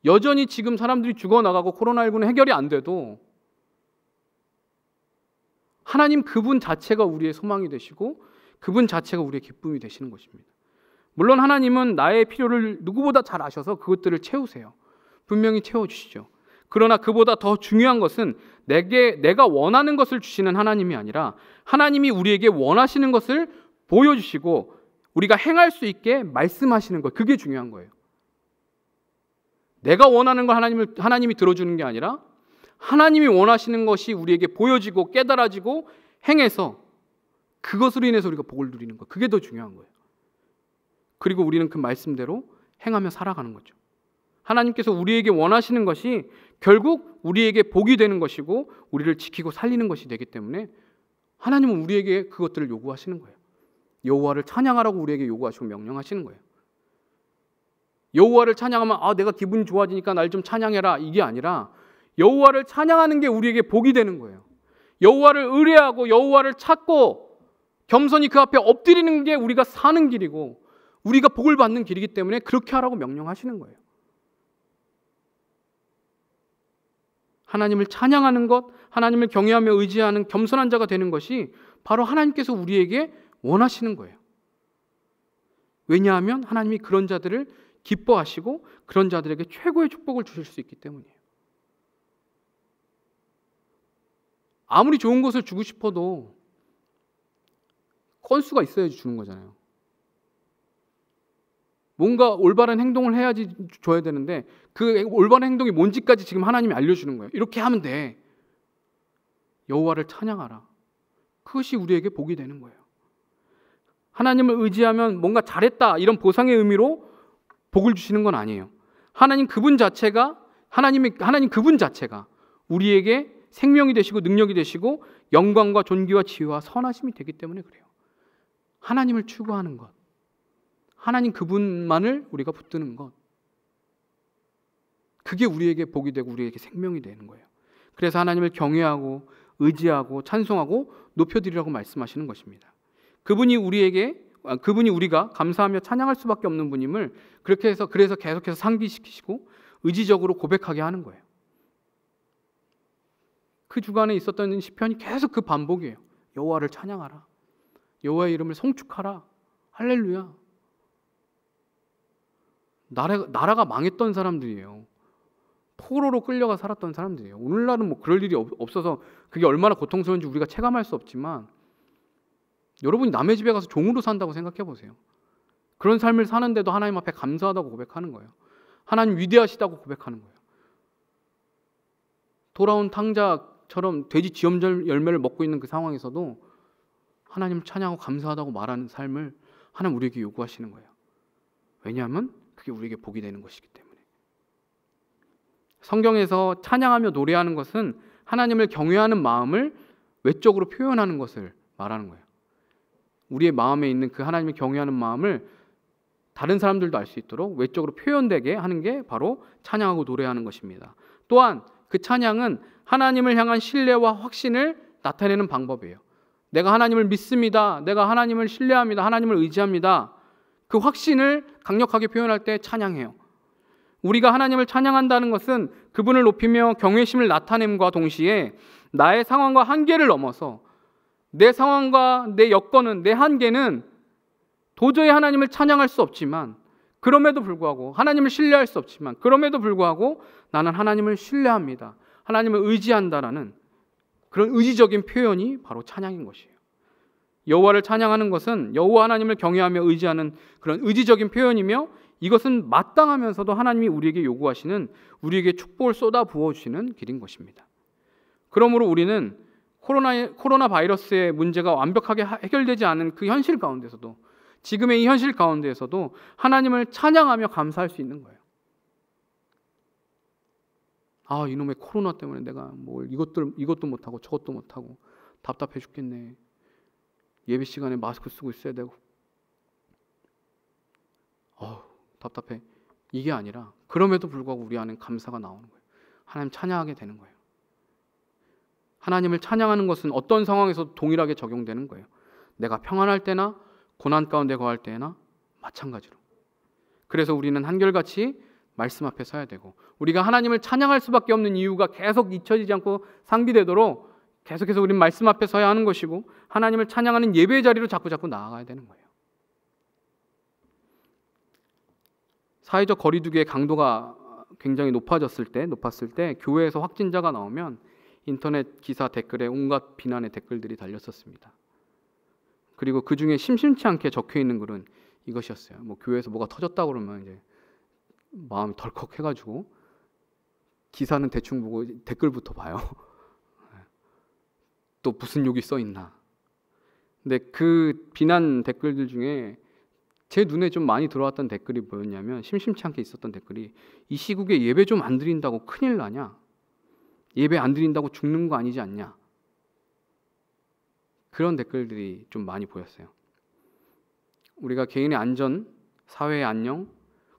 S1: 여전히 지금 사람들이 죽어나가고 코로나19는 해결이 안 돼도 하나님 그분 자체가 우리의 소망이 되시고 그분 자체가 우리의 기쁨이 되시는 것입니다. 물론 하나님은 나의 필요를 누구보다 잘 아셔서 그것들을 채우세요. 분명히 채워주시죠. 그러나 그보다 더 중요한 것은 내가 원하는 것을 주시는 하나님이 아니라 하나님이 우리에게 원하시는 것을 보여주시고 우리가 행할 수 있게 말씀하시는 것, 그게 중요한 거예요. 내가 원하는 걸 하나님이 들어주는 게 아니라 하나님이 원하시는 것이 우리에게 보여지고 깨달아지고 행해서 그것으로 인해서 우리가 복을 누리는 것, 그게 더 중요한 거예요. 그리고 우리는 그 말씀대로 행하며 살아가는 거죠. 하나님께서 우리에게 원하시는 것이 결국 우리에게 복이 되는 것이고 우리를 지키고 살리는 것이 되기 때문에 하나님은 우리에게 그것들을 요구하시는 거예요. 여호와를 찬양하라고 우리에게 요구하시고 명령하시는 거예요. 여호와를 찬양하면 내가 기분이 좋아지니까 날 좀 찬양해라, 이게 아니라 여호와를 찬양하는 게 우리에게 복이 되는 거예요. 여호와를 의뢰하고 여호와를 찾고 겸손히 그 앞에 엎드리는 게 우리가 사는 길이고 우리가 복을 받는 길이기 때문에 그렇게 하라고 명령하시는 거예요. 하나님을 찬양하는 것, 하나님을 경외하며 의지하는 겸손한 자가 되는 것이 바로 하나님께서 우리에게 원하시는 거예요. 왜냐하면 하나님이 그런 자들을 기뻐하시고 그런 자들에게 최고의 축복을 주실 수 있기 때문이에요. 아무리 좋은 것을 주고 싶어도 건수가 있어야지 주는 거잖아요. 뭔가 올바른 행동을 해야지 줘야 되는데 그 올바른 행동이 뭔지까지 지금 하나님이 알려주는 거예요. 이렇게 하면 돼. 여호와를 찬양하라. 그것이 우리에게 복이 되는 거예요. 하나님을 의지하면 뭔가 잘했다 이런 보상의 의미로 복을 주시는 건 아니에요. 하나님 그분 자체가 우리에게 생명이 되시고 능력이 되시고 영광과 존귀와 지혜와 선하심이 되기 때문에 그래요. 하나님을 추구하는 것, 하나님 그분만을 우리가 붙드는 것, 그게 우리에게 복이 되고 우리에게 생명이 되는 거예요. 그래서 하나님을 경외하고 의지하고 찬송하고 높여드리라고 말씀하시는 것입니다. 그분이 우리가 감사하며 찬양할 수밖에 없는 분임을 그래서 계속해서 상기시키시고 의지적으로 고백하게 하는 거예요. 그 주간에 있었던 시편이 계속 그 반복이에요. 여호와를 찬양하라. 여호와의 이름을 송축하라. 할렐루야. 나라가 망했던 사람들이에요. 포로로 끌려가 살았던 사람들이에요. 오늘날은 뭐 그럴 일이 없어서 그게 얼마나 고통스러운지 우리가 체감할 수 없지만 여러분이 남의 집에 가서 종으로 산다고 생각해 보세요. 그런 삶을 사는데도 하나님 앞에 감사하다고 고백하는 거예요. 하나님 위대하시다고 고백하는 거예요. 돌아온 탕자처럼 돼지 지엄 열매를 먹고 있는 그 상황에서도 하나님을 찬양하고 감사하다고 말하는 삶을 하나님 우리에게 요구하시는 거예요. 왜냐하면 그게 우리에게 복이 되는 것이기 때문에. 성경에서 찬양하며 노래하는 것은 하나님을 경외하는 마음을 외적으로 표현하는 것을 말하는 거예요. 우리의 마음에 있는 그 하나님을 경외하는 마음을 다른 사람들도 알 수 있도록 외적으로 표현되게 하는 게 바로 찬양하고 노래하는 것입니다. 또한 그 찬양은 하나님을 향한 신뢰와 확신을 나타내는 방법이에요. 내가 하나님을 믿습니다. 내가 하나님을 신뢰합니다. 하나님을 의지합니다. 그 확신을 강력하게 표현할 때 찬양해요. 우리가 하나님을 찬양한다는 것은 그분을 높이며 경외심을 나타냄과 동시에 나의 상황과 한계를 넘어서 내 상황과 내 여건은, 내 한계는 도저히 하나님을 찬양할 수 없지만 그럼에도 불구하고 하나님을 신뢰할 수 없지만 그럼에도 불구하고 나는 하나님을 신뢰합니다. 하나님을 의지한다라는 그런 의지적인 표현이 바로 찬양인 것이에요. 여호와를 찬양하는 것은 여호와 하나님을 경외하며 의지하는 그런 의지적인 표현이며 이것은 마땅하면서도 하나님이 우리에게 요구하시는 우리에게 축복을 쏟아 부어주시는 길인 것입니다. 그러므로 우리는 코로나 바이러스의 문제가 완벽하게 해결되지 않은 그 현실 가운데서도 지금의 이 현실 가운데에서도 하나님을 찬양하며 감사할 수 있는 거예요. 아, 이놈의 코로나 때문에 내가 뭘 이것도 못하고 저것도 못하고 답답해 죽겠네. 예배 시간에 마스크 쓰고 있어야 되고 답답해. 이게 아니라 그럼에도 불구하고 우리 안에 감사가 나오는 거예요. 하나님 찬양하게 되는 거예요. 하나님을 찬양하는 것은 어떤 상황에서도 동일하게 적용되는 거예요. 내가 평안할 때나 고난 가운데 거할 때나 마찬가지로. 그래서 우리는 한결같이 말씀 앞에 서야 되고 우리가 하나님을 찬양할 수밖에 없는 이유가 계속 잊혀지지 않고 상기되도록 계속해서 우리는 말씀 앞에 서야 하는 것이고 하나님을 찬양하는 예배의 자리로 자꾸 나아가야 되는 거예요. 사회적 거리두기의 강도가 굉장히 높았을 때 교회에서 확진자가 나오면 인터넷 기사 댓글에 온갖 비난의 댓글들이 달렸었습니다. 그리고 그 중에 심심치 않게 적혀 있는 글은 이것이었어요. 뭐 교회에서 뭐가 터졌다고 그러면 이제 마음이 덜컥해가지고 기사는 대충 보고 댓글부터 봐요. 또 무슨 욕이 써 있나. 근데 그 비난 댓글들 중에 제 눈에 좀 많이 들어왔던 댓글이 뭐였냐면 심심치 않게 있었던 댓글이 이 시국에 예배 좀 안 드린다고 큰일 나냐? 예배 안 드린다고 죽는 거 아니지 않냐? 그런 댓글들이 좀 많이 보였어요. 우리가 개인의 안전, 사회의 안녕,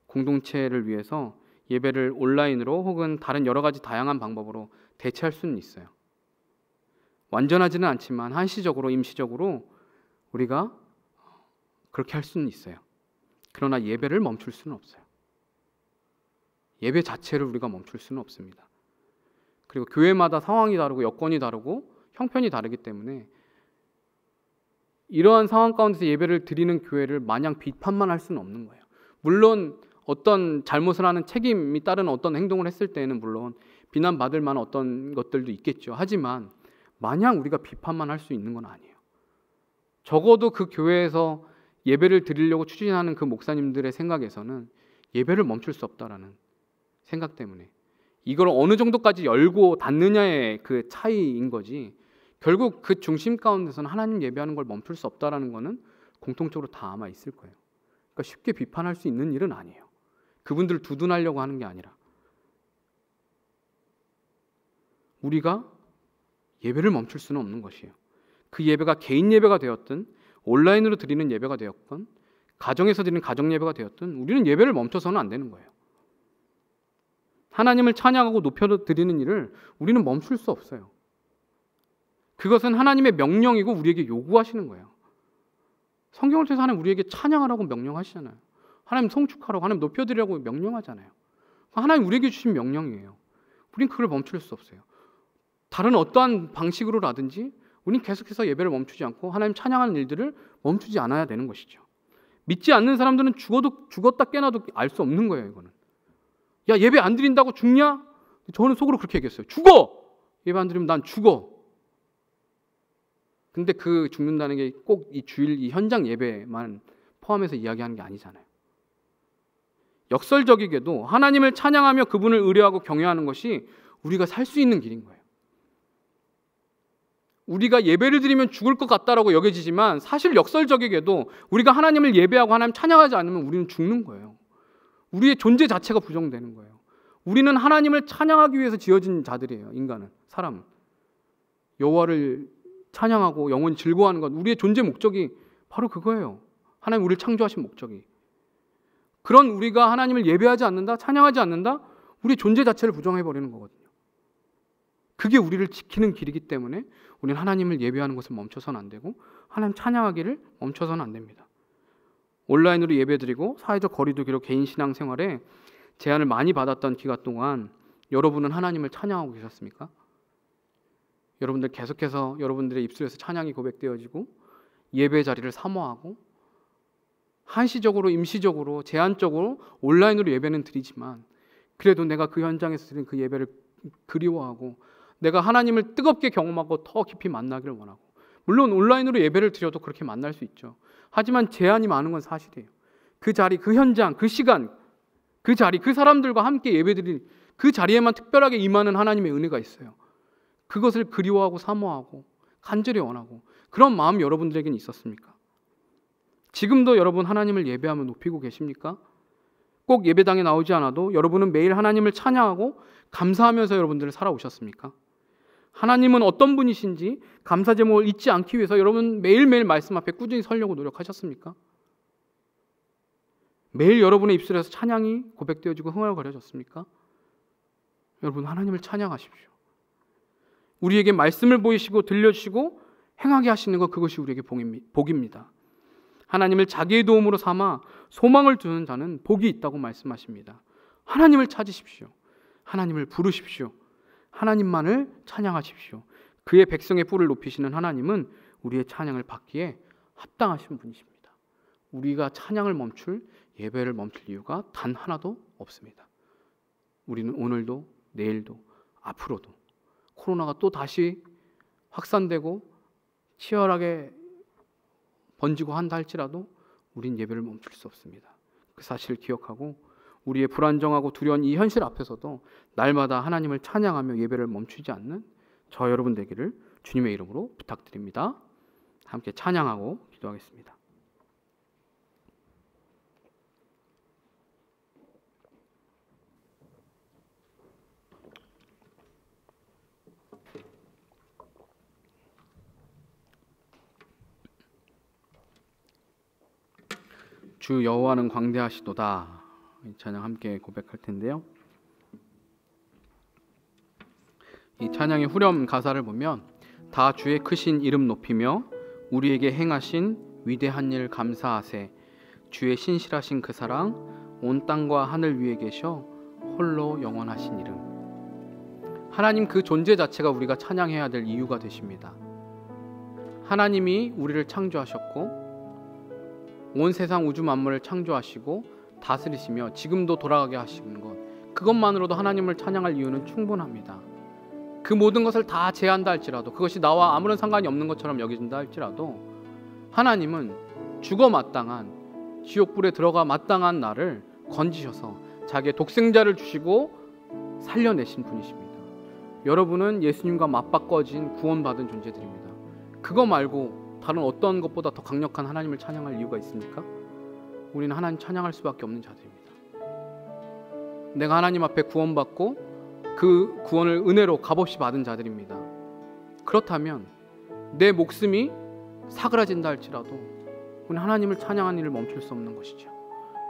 S1: 공동체를 위해서 예배를 온라인으로 혹은 다른 여러 가지 다양한 방법으로 대체할 수는 있어요. 완전하지는 않지만 한시적으로 임시적으로 우리가 그렇게 할 수는 있어요. 그러나 예배를 멈출 수는 없어요. 예배 자체를 우리가 멈출 수는 없습니다. 그리고 교회마다 상황이 다르고 여건이 다르고 형편이 다르기 때문에 이러한 상황 가운데서 예배를 드리는 교회를 마냥 비판만 할 수는 없는 거예요. 물론 어떤 잘못을 하는 책임이 따르는 어떤 행동을 했을 때에는 물론 비난받을 만한 어떤 것들도 있겠죠. 하지만 마냥 우리가 비판만 할 수 있는 건 아니에요. 적어도 그 교회에서 예배를 드리려고 추진하는 그 목사님들의 생각에서는 예배를 멈출 수 없다라는 생각 때문에 이걸 어느 정도까지 열고 닫느냐의 그 차이인 거지, 결국 그 중심 가운데서는 하나님 예배하는 걸 멈출 수 없다라는 거는 공통적으로 다 아마 있을 거예요. 그러니까 쉽게 비판할 수 있는 일은 아니에요. 그분들을 두둔하려고 하는 게 아니라 우리가 예배를 멈출 수는 없는 것이에요. 그 예배가 개인 예배가 되었든 온라인으로 드리는 예배가 되었건 가정에서 드리는 가정 예배가 되었든 우리는 예배를 멈춰서는 안 되는 거예요. 하나님을 찬양하고 높여드리는 일을 우리는 멈출 수 없어요. 그것은 하나님의 명령이고 우리에게 요구하시는 거예요. 성경을 통해서 하나님 우리에게 찬양하라고 명령하시잖아요. 하나님 송축하라고, 하나님 높여드리라고 명령하잖아요. 하나님 우리에게 주신 명령이에요. 우린 그걸 멈출 수 없어요. 다른 어떠한 방식으로라든지 우린 계속해서 예배를 멈추지 않고 하나님 찬양하는 일들을 멈추지 않아야 되는 것이죠. 믿지 않는 사람들은 죽었다 깨나도 알 수 없는 거예요. 이거는. 야, 예배 안 드린다고 죽냐? 저는 속으로 그렇게 얘기했어요. 죽어! 예배 안 드리면 난 죽어. 근데 그 죽는다는 게 꼭 이 주일 이 현장 예배만 포함해서 이야기하는 게 아니잖아요. 역설적이게도 하나님을 찬양하며 그분을 의뢰하고 경외하는 것이 우리가 살 수 있는 길인 거예요. 우리가 예배를 드리면 죽을 것 같다라고 여겨지지만 사실 역설적이게도 우리가 하나님을 예배하고 하나님 찬양하지 않으면 우리는 죽는 거예요. 우리의 존재 자체가 부정되는 거예요. 우리는 하나님을 찬양하기 위해서 지어진 자들이에요. 인간은, 사람은. 여호와를 찬양하고 영원히 즐거워하는 것, 우리의 존재 목적이 바로 그거예요. 하나님 우리를 창조하신 목적이. 그런 우리가 하나님을 예배하지 않는다, 찬양하지 않는다, 우리의 존재 자체를 부정해버리는 거거든요. 그게 우리를 지키는 길이기 때문에 우리는 하나님을 예배하는 것을 멈춰서는 안 되고 하나님 찬양하기를 멈춰서는 안 됩니다. 온라인으로 예배드리고 사회적 거리두기로 개인 신앙생활에 제한을 많이 받았던 기간 동안 여러분은 하나님을 찬양하고 계셨습니까? 여러분들 계속해서 여러분들의 입술에서 찬양이 고백되어지고 예배 자리를 사모하고 한시적으로 임시적으로 제한적으로 온라인으로 예배는 드리지만 그래도 내가 그 현장에서 드린 그 예배를 그리워하고 내가 하나님을 뜨겁게 경험하고 더 깊이 만나기를 원하고, 물론 온라인으로 예배를 드려도 그렇게 만날 수 있죠. 하지만 제한이 많은 건 사실이에요. 그 자리, 그 현장, 그 시간, 그 자리, 그 사람들과 함께 예배드릴 그 자리에만 특별하게 임하는 하나님의 은혜가 있어요. 그것을 그리워하고 사모하고 간절히 원하고 그런 마음이 여러분들에게는 있었습니까? 지금도 여러분 하나님을 예배하며 높이고 계십니까? 꼭 예배당에 나오지 않아도 여러분은 매일 하나님을 찬양하고 감사하면서 여러분들을 살아오셨습니까? 하나님은 어떤 분이신지 감사 제목을 잊지 않기 위해서 여러분 매일매일 말씀 앞에 꾸준히 서려고 노력하셨습니까? 매일 여러분의 입술에서 찬양이 고백되어지고 흥얼거려졌습니까? 여러분 하나님을 찬양하십시오. 우리에게 말씀을 보이시고 들려주시고 행하게 하시는 것, 그것이 우리에게 복입니다. 하나님을 자기의 도움으로 삼아 소망을 두는 자는 복이 있다고 말씀하십니다. 하나님을 찾으십시오. 하나님을 부르십시오. 하나님만을 찬양하십시오. 그의 백성의 뿔을 높이시는 하나님은 우리의 찬양을 받기에 합당하신 분이십니다. 우리가 찬양을 멈출, 예배를 멈출 이유가 단 하나도 없습니다. 우리는 오늘도 내일도 앞으로도 코로나가 또 다시 확산되고 치열하게 번지고 한다 할지라도 우린 예배를 멈출 수 없습니다. 그 사실을 기억하고 우리의 불안정하고 두려운 이 현실 앞에서도 날마다 하나님을 찬양하며 예배를 멈추지 않는 저 여러분 되기를 주님의 이름으로 부탁드립니다. 함께 찬양하고 기도하겠습니다. 주 여호와는 광대하시도다. 이 찬양 함께 고백할 텐데요. 이 찬양의 후렴 가사를 보면 다 주의 크신 이름 높이며 우리에게 행하신 위대한 일 감사하세. 주의 신실하신 그 사랑 온 땅과 하늘 위에 계셔 홀로 영원하신 이름. 하나님 그 존재 자체가 우리가 찬양해야 될 이유가 되십니다. 하나님이 우리를 창조하셨고 온 세상 우주 만물을 창조하시고 다스리시며 지금도 돌아가게 하시는 것, 그것만으로도 하나님을 찬양할 이유는 충분합니다. 그 모든 것을 다 제한다 할지라도, 그것이 나와 아무런 상관이 없는 것처럼 여겨진다 할지라도 하나님은 죽어 마땅한 지옥불에 들어가 마땅한 나를 건지셔서 자기의 독생자를 주시고 살려내신 분이십니다. 여러분은 예수님과 맞바꿔진 구원받은 존재들입니다. 그거 말고 다른 어떤 것보다 더 강력한 하나님을 찬양할 이유가 있습니까? 우리는 하나님 찬양할 수밖에 없는 자들입니다. 내가 하나님 앞에 구원받고 그 구원을 은혜로 값없이 받은 자들입니다. 그렇다면 내 목숨이 사그라진다 할지라도 우리는 하나님을 찬양하는 일을 멈출 수 없는 것이죠.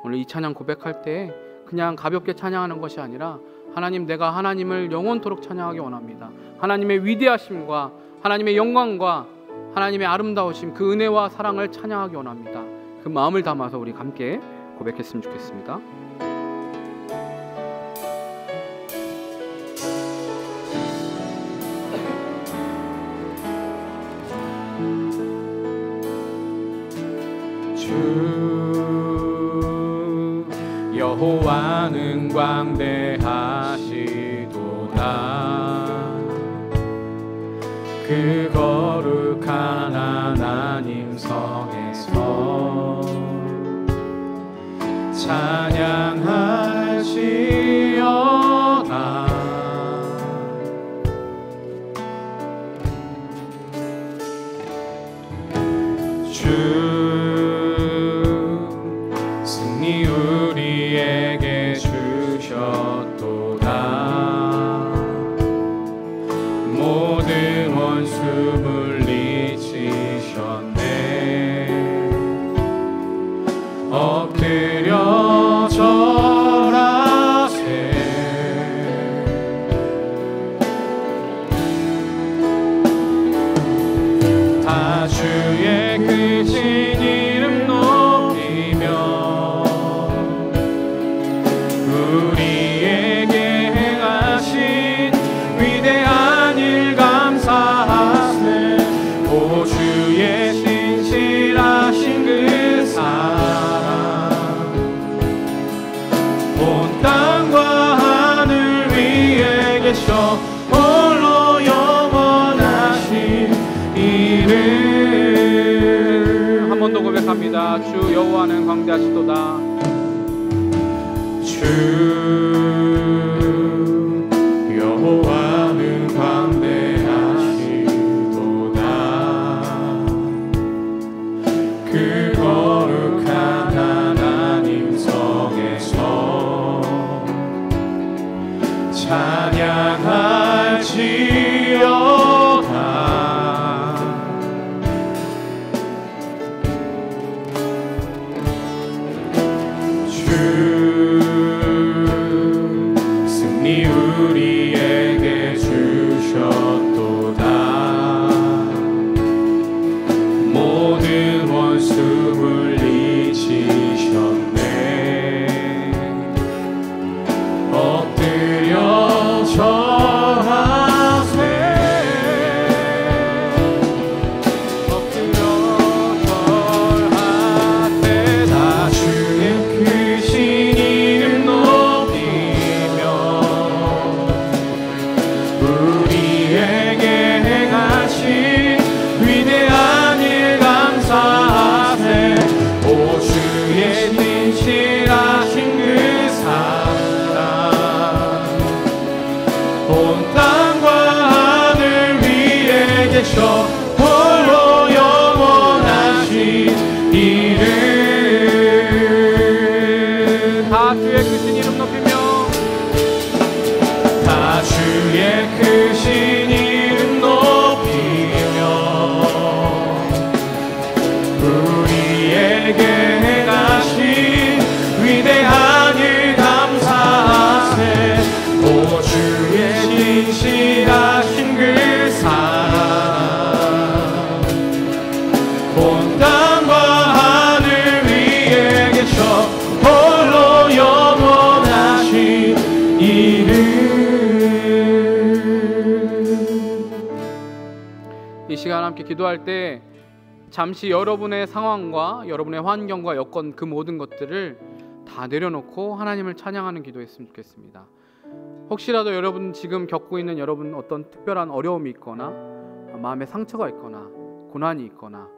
S1: 오늘 이 찬양 고백할 때 그냥 가볍게 찬양하는 것이 아니라 하나님, 내가 하나님을 영원토록 찬양하기 원합니다. 하나님의 위대하심과 하나님의 영광과 하나님의 아름다우심, 그 은혜와 사랑을 찬양하기 원합니다. 그 마음을 담아서 우리 함께 고백했으면 좋겠습니다.
S2: 주 여호와는 광대하시도다. 그 거룩한 하나님 성에서 찬양할지어다. 주 승리 우리에게 주셨도다. 모든 원수 물리치셨네. 엎드려 절하세. 다 주의 크신 이름 높이며 우리에게 행하신 위대한 일 감사하세. 오 주의 신실하신 그 사랑 온 땅과 하늘 위에 계셔 홀로 영원하신 이름.
S1: 한 번 더 고백합니다. 주 여호와는 광대하시도다.
S2: 주 여호와는 광대하시도다. 그 거룩한 하나님 성에서 찬양할지어다. 주
S1: 함께 기도할 때 잠시 여러분의 상황과 여러분의 환경과 여건 그 모든 것들을 다 내려놓고 하나님을 찬양하는 기도했으면 좋겠습니다. 혹시라도 여러분 지금 겪고 있는 여러분 어떤 특별한 어려움이 있거나 마음에 상처가 있거나 고난이 있거나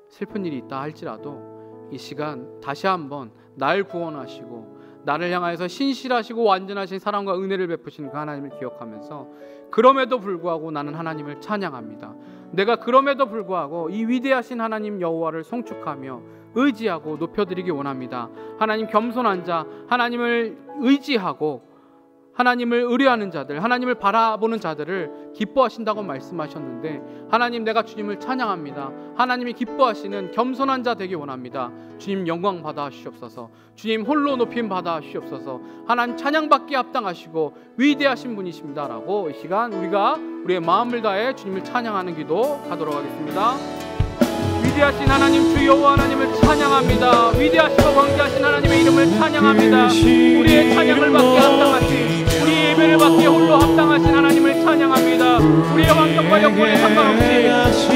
S1: 슬픈 일이 있다 할지라도 이 시간 다시 한번 날 구원하시고 나를 향하여서 신실하시고 완전하신 사랑과 은혜를 베푸신 그 하나님을 기억하면서 그럼에도 불구하고 나는 하나님을 찬양합니다. 내가 그럼에도 불구하고 이 위대하신 하나님 여호와를 송축하며 의지하고 높여드리기 원합니다. 하나님 겸손한 자, 하나님을 의지하고 하나님을 의뢰하는 자들, 하나님을 바라보는 자들을 기뻐하신다고 말씀하셨는데 하나님 내가 주님을 찬양합니다. 하나님이 기뻐하시는 겸손한 자 되기 원합니다. 주님 영광 받아 주시옵소서. 주님 홀로 높임 받아 주시옵소서. 하나님 찬양받기에 합당하시고 위대하신 분이십니다 라고 이 시간 우리가 우리의 마음을 다해 주님을 찬양하는 기도 가도록 하겠습니다. 위대하신 하나님 주 여호와 하나님을 찬양합니다. 위대하시고 광대하신 하나님의 이름을 찬양합니다. 우리의 찬양을 받기에 합당하신, 우리의 예배를 받기에 홀로 합당하신 하나님을 찬양합니다. 우리의 환경과 여건에 상관없이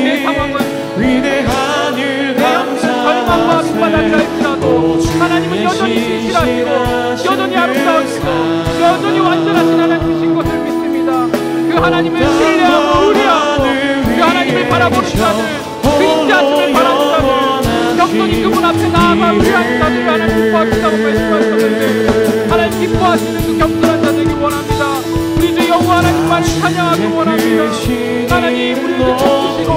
S1: 내 상황은
S2: 위대한 일
S1: 절망과 빗바닥이라 할지라도 하나님은 여전히 신실하시고 여전히 아름다우시고 여전히 완전하신 하나님이신 것을 믿습니다. 그 하나님을 신뢰하고 의뢰하고 그 하나님을 바라보는 자들, 그 인자하심을 바라는 자들, 겸손히 그분 앞에 나아가 의뢰하는 자들을 하나님 기뻐하신다고 말씀하셨는데 하나님 기뻐하시는 그 겸손한 자 되기 원합니다. 우리 주 여호와 하나님만 찬양하기 원합니다. 하나님 우리를 지키시고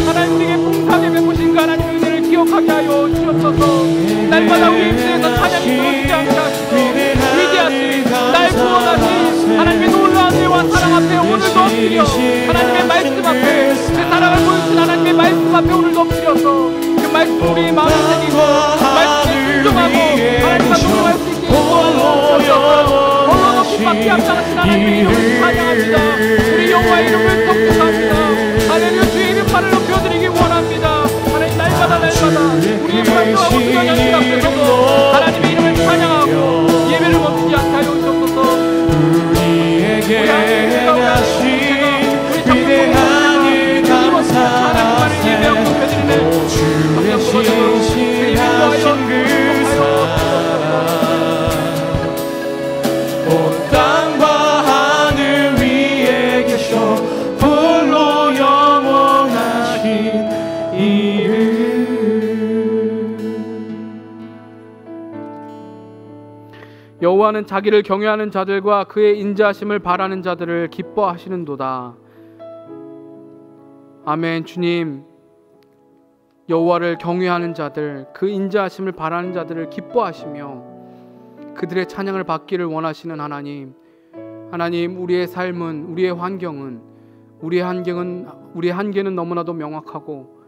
S1: 하나님 우리에게 풍성하게 베푸신 그 하나님의 은혜를 기억하게 하여 주옵소서. 날마다 우리 입술에서 찬양이 끊어지지 않게 하시고 위대하신 날 구원하신 하나님의 놀라운 은혜와 사랑 앞에 오늘도 엎드려 하나님의 말씀 앞에 제 사랑을 보여주신 하나님의 말씀 앞에 오늘도 엎드려서 그 말씀 우리의 마음을 새기고 말씀에 순종하고 하나님과 동행할 수 있게 홀로 높이 받기 합당하신 하나님의 이름을 찬양합니다. 우리 여호와의 이름을 경배합니다. 할렐루야. 주의 이름 팔을 높여드리기 원합니다. 하나님 날마다 우리의 불안정하고 수련한 길 앞에서도 하나님의 이름을 찬양하고 예배를 멈추지 않게 하여 주옵소서.
S2: 우리에게 행하신 위대한 일 감사하세. 주의 신실하신 그 사랑 온 땅과 하늘 위에 계셔 홀로 영원하신 이름.
S1: 여호와는 자기를 경외하는 자들과 그의 인자하심을 바라는 자들을 기뻐하시는도다. 아멘. 주님, 여호와를 경외하는 자들, 그 인자하심을 바라는 자들을 기뻐하시며 그들의 찬양을 받기를 원하시는 하나님, 우리의 삶은, 우리의 환경은, 우리의 한계는 너무나도 명확하고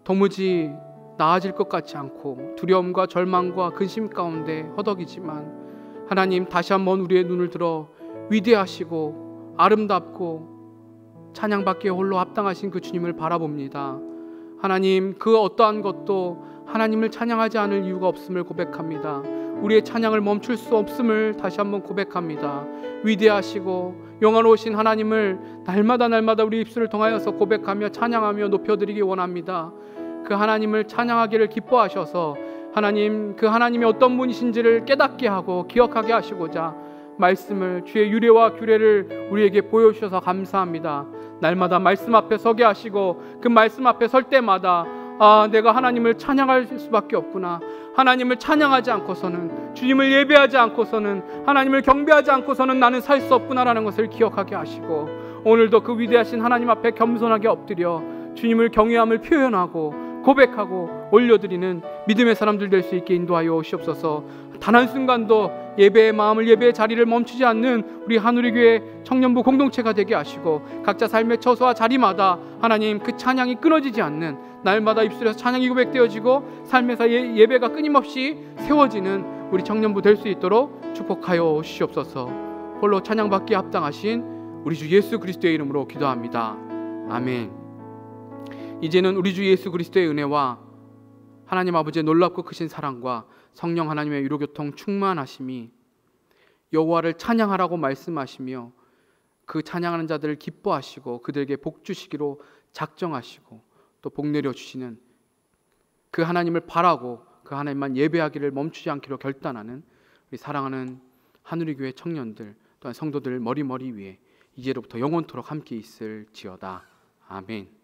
S1: 도무지 나아질 것 같지 않고 두려움과 절망과 근심 가운데 허덕이지만 하나님 다시 한번 우리의 눈을 들어 위대하시고 아름답고 찬양받기에 홀로 합당하신 그 주님을 바라봅니다. 하나님, 그 어떠한 것도 하나님을 찬양하지 않을 이유가 없음을 고백합니다. 우리의 찬양을 멈출 수 없음을 다시 한번 고백합니다. 위대하시고 영원하신 하나님을 날마다 우리 입술을 통하여서 고백하며 찬양하며 높여드리기 원합니다. 그 하나님을 찬양하기를 기뻐하셔서 하나님, 그 하나님이 어떤 분이신지를 깨닫게 하고 기억하게 하시고자 말씀을, 주의 유래와 규례를 우리에게 보여주셔서 감사합니다. 날마다 말씀 앞에 서게 하시고 그 말씀 앞에 설 때마다 내가 하나님을 찬양할 수밖에 없구나. 하나님을 찬양하지 않고서는, 주님을 예배하지 않고서는, 하나님을 경배하지 않고서는 나는 살 수 없구나라는 것을 기억하게 하시고 오늘도 그 위대하신 하나님 앞에 겸손하게 엎드려 주님을 경외함을 표현하고 고백하고 올려드리는 믿음의 사람들 될 수 있게 인도하여 주시옵소서. 단 한순간도 예배의 마음을, 예배의 자리를 멈추지 않는 우리 한우리교회 청년부 공동체가 되게 하시고 각자 삶의 처소와 자리마다 하나님 그 찬양이 끊어지지 않는, 날마다 입술에서 찬양이 고백되어지고 삶에서 예배가 끊임없이 세워지는 우리 청년부 될 수 있도록 축복하여 주시옵소서. 홀로 찬양받기에 합당하신 우리 주 예수 그리스도의 이름으로 기도합니다. 아멘. 이제는 우리 주 예수 그리스도의 은혜와 하나님 아버지의 놀랍고 크신 사랑과 성령 하나님의 위로교통 충만하심이 여호와를 찬양하라고 말씀하시며 그 찬양하는 자들을 기뻐하시고 그들에게 복 주시기로 작정하시고 또 복 내려 주시는 그 하나님을 바라고 그 하나님만 예배하기를 멈추지 않기로 결단하는 우리 사랑하는 하누리 교회 청년들 또한 성도들 머리머리 위에 이제로부터 영원토록 함께 있을지어다. 아멘.